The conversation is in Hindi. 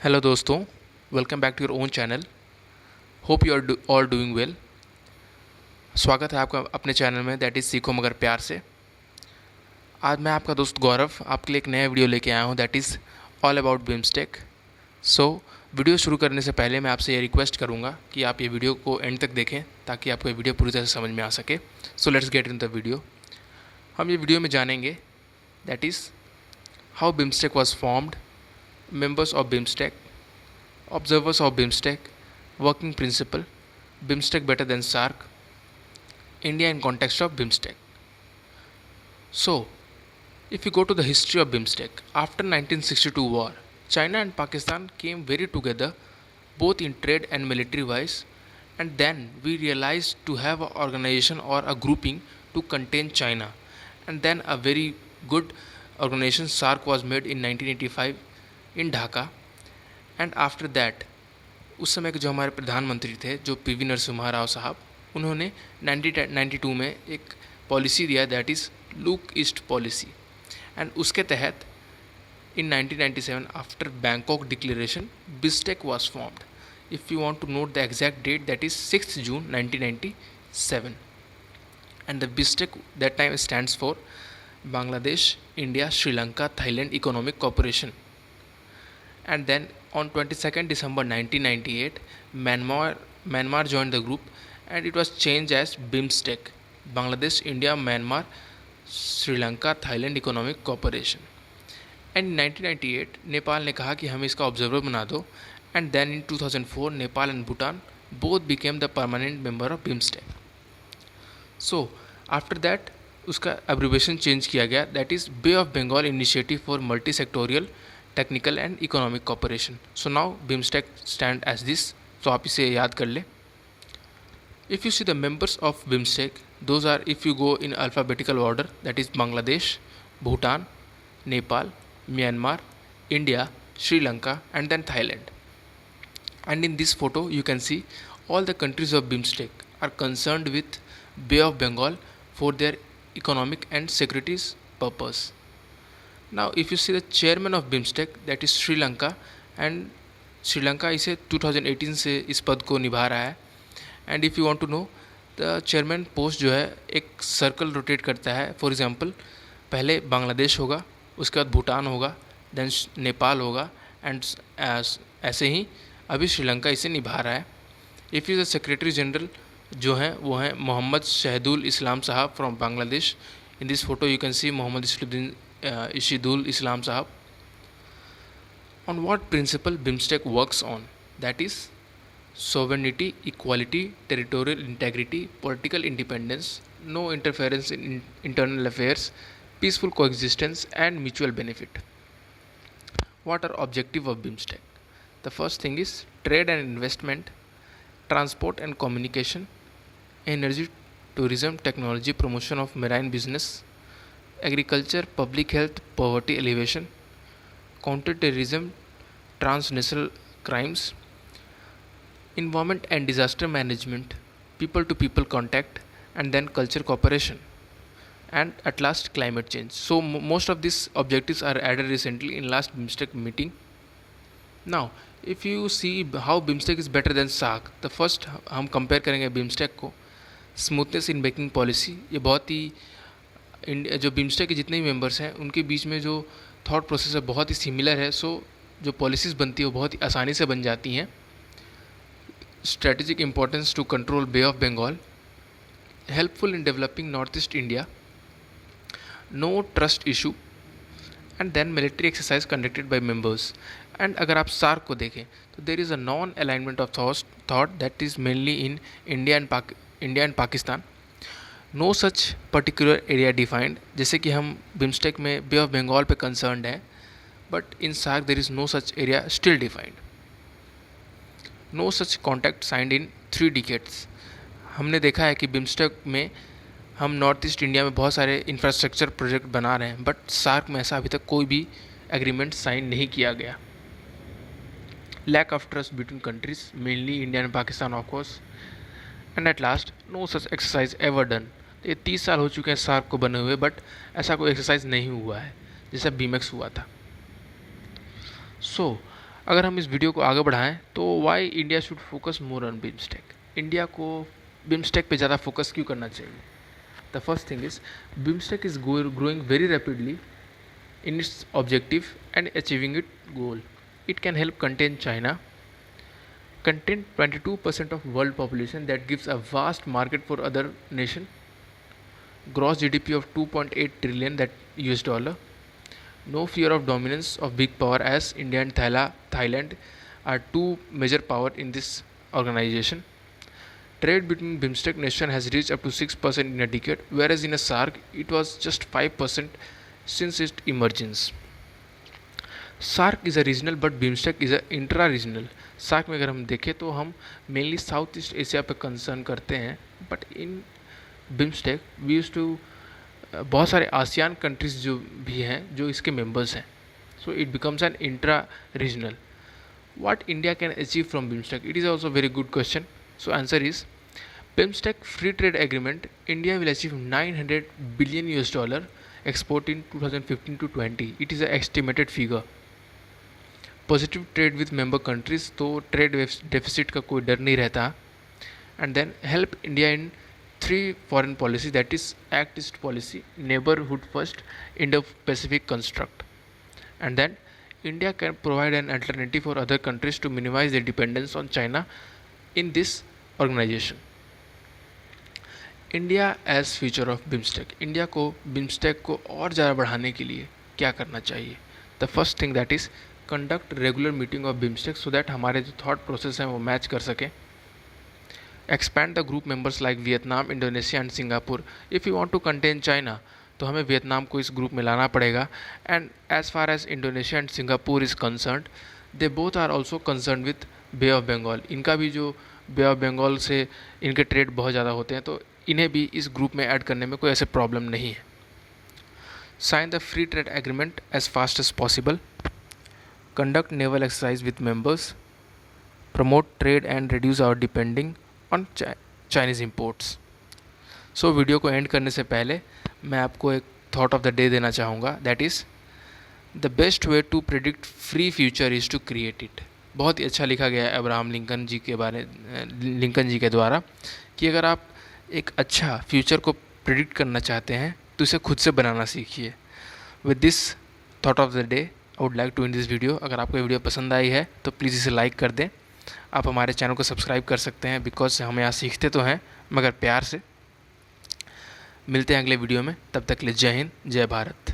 हेलो दोस्तों, welcome back to your own channel. Hope you are all doing well. स्वागत है आपका अपने चैनल में, दैट इज़ सीखो मगर प्यार से। आज मैं आपका दोस्त गौरव आपके लिए एक नया वीडियो लेके आया हूँ, that is all about BIMSTEC. So video शुरू करने से पहले मैं आपसे ये रिक्वेस्ट करूँगा कि आप ये वीडियो को एंड तक देखें ताकि आपको ये वीडियो पूरी तरह से समझ में आ सके। So let's get in the video. हम ये वीडियो में जानेंगे that is how BIMSTEC was formed, members of BIMSTEC, observers of BIMSTEC, working principle, BIMSTEC better than SARC, India in context of BIMSTEC. So, if you go to the history of BIMSTEC, after 1962 war, China and Pakistan came very together, both in trade and military wise, and then we realized to have an organization or a grouping to contain China, and then a very good organization SARC was made in 1985 in Dhaka. And after that उस समय के जो हमारे प्रधानमंत्री थे, जो पीवी नरसिम्हा राव साहब, उन्होंने 1992 में एक पॉलिसी दिया, that is look east policy. And उसके तहत इन 1997 after Bangkok declaration बिस्टेक was formed. If you want to note the exact date, that is 6 June 1997। And the बिस्टेक that time stands for Bangladesh, India, Sri Lanka, Thailand economic cooperation. And then on 22nd December 1998, Myanmar joined the group and it was changed as BIMSTEC, Bangladesh, India, Myanmar, Sri Lanka, Thailand Economic Cooperation. And in 1998 Nepal ने कहा कि हमें इसका ऑब्जर्वर बना दो, and then in 2004 Nepal and Bhutan both became the permanent member of BIMSTEC. So after that उसका एब्रीवेशन चेंज किया गया, that is bay of Bengal initiative for multi sectoral technical and economic cooperation. So now BIMSTEC stand as this. तो आप इसे याद कर लें। If you see the members of BIMSTEC, those are, if you go in alphabetical order, that is Bangladesh, Bhutan, Nepal, Myanmar, India, Sri Lanka and then Thailand. And in this photo you can see all the countries of BIMSTEC are concerned with Bay of Bengal for their economic and securities purpose. Now if you see the chairman of BIMSTEC, that is Sri Lanka, and Sri Lanka इसे 2018 से इस पद को निभा रहा है। And if you want to know the chairman post जो है एक सर्कल रोटेट करता है। फॉर एग्जांपल पहले बांग्लादेश होगा, उसके बाद भूटान होगा, देन नेपाल होगा, एंड ऐसे ही अभी श्रीलंका इसे निभा रहा है। If you the secretary general जो हैं वो हैं Mohammad Shahidul Islam sahab from Bangladesh. In this photo you can see Mohammad Shahidul Islam sahab. On what principle BIMSTEC works on, that is sovereignty, equality, territorial integrity, political independence, no interference in internal affairs, peaceful coexistence and mutual benefit. What are objective of BIMSTEC? The first thing is trade and investment, transport and communication, energy, tourism, technology, promotion of marine business, agriculture, public health, poverty alleviation, counter-terrorism, transnational crimes, environment and disaster management, people-to-people contact, and then culture cooperation, and at last climate change. So most of these objectives are added recently in last BIMSTEC meeting. Now if you see how BIMSTEC is better than SAARC, the first हम कंपेयर करेंगे बिम्स्टेक को। स्मूथनेस इन मेकिंग पॉलिसी, ये बहुत ही जो बिम्स्टेक के जितने भी मेंबर्स हैं उनके बीच में जो थॉट प्रोसेस है बहुत ही सिमिलर है। सो जो पॉलिसीज़ बनती है वो बहुत ही आसानी से बन जाती हैं। Strategic importance to control bay of Bengal, helpful in developing north east India, no trust issue, and then military exercise conducted by members. एंड अगर आप सार्क को देखें तो there is a non alignment of thought that is mainly in India and Pakistan, no such particular area defined. जैसे कि हम बिम्स्टेक में बे ऑफ बंगाल पे कंसर्नड हैं, but in SAARC there is no such area still defined, no such contact signed in 3 decades. हमने देखा है कि बिम्स्टेक में हम नॉर्थ ईस्ट इंडिया में बहुत सारे इंफ्रास्ट्रक्चर प्रोजेक्ट बना रहे हैं, बट सार्क में ऐसा अभी तक कोई भी एग्रीमेंट साइन नहीं किया गया। Lack of trust between countries, mainly India and Pakistan of course, and at last no such exercise ever done. ये 30 साल हो चुके हैं सार्क को बने हुए, बट ऐसा कोई एक्सरसाइज नहीं हुआ है जैसा बीमेक्स हुआ था। सो अगर हम इस वीडियो को आगे बढ़ाएं तो why India should focus more on BIMSTEC, India को बिम्स्टेक पे ज़्यादा फोकस क्यों करना चाहिए? The first thing is BIMSTEC is growing very rapidly in its objective and achieving its goal. It can help contain China, contain 22% of world population that gives a vast market for other nation, gross GDP of 2.8 trillion that US dollar, no fear of dominance of big power as India and Thailand are two major power in this organization. Trade between BIMSTEC nation has reached up to 6% in a decade, whereas in a SARC it was just 5% since its emergence. SAARC is a regional but BIMSTEC is a intra regional. SAARC में अगर हम देखें तो हम मेनली साउथ ईस्ट एशिया पे कंसर्न करते हैं, but in BIMSTEC we use to बहुत सारे आसियान कंट्रीज जो भी हैं जो इसके मेंबर्स हैं. So it becomes an intra regional. What India can achieve from BIMSTEC? It is also very good question. So answer is BIMSTEC free trade agreement India will achieve $900 billion export in 2015 to 20. It is an estimated figure. Positive trade with member countries, तो ट्रेड डेफिसिट का कोई डर नहीं रहता. And then help India in 3 foreign policy, that is act east policy, neighbourhood first, indo pacific construct. And then India can provide an alternative for other countries to minimise the dependence on China in this organisation. India as future of BIMSTEC, India को बिम्स्टेक को और ज़्यादा बढ़ाने के लिए क्या करना चाहिए? The first thing that is conduct regular meeting of BIMSTEC so that हमारे जो थॉट प्रोसेस हैं वो मैच कर सकें. Expand the group members like Vietnam, Indonesia and Singapore. If you want to contain China तो हमें वियतनाम को इस ग्रुप में लाना पड़ेगा. And as far as Indonesia and Singapore is concerned, they both are also concern with bay of Bengal. इनका भी जो बे ऑफ बंगाल से इनके ट्रेड बहुत ज़्यादा होते हैं, तो इन्हें भी इस ग्रुप में ऐड करने में कोई ऐसे प्रॉब्लम नहीं है. Sign the free trade agreement as fast as possible. Conduct naval exercise with members, promote trade and reduce our depending on Chinese imports. So video को एंड करने से पहले मैं आपको एक थॉट ऑफ द डे देना चाहूँगा, that is the best way to predict free future is to create it. बहुत ही अच्छा लिखा गया है अब्राहम लिंकन जी के द्वारा कि अगर आप एक अच्छा फ्यूचर को प्रिडिक्ट करना चाहते हैं तो इसे खुद से बनाना सीखिए. With this thought of the day I would like to end this video. अगर आपको वीडियो पसंद आई है तो प्लीज़ इसे लाइक कर दें. आप हमारे चैनल को सब्सक्राइब कर सकते हैं, बिकॉज हम यहाँ सीखते तो हैं मगर प्यार से. मिलते हैं अगले वीडियो में, तब तक के लिए जय हिंद, जय भारत.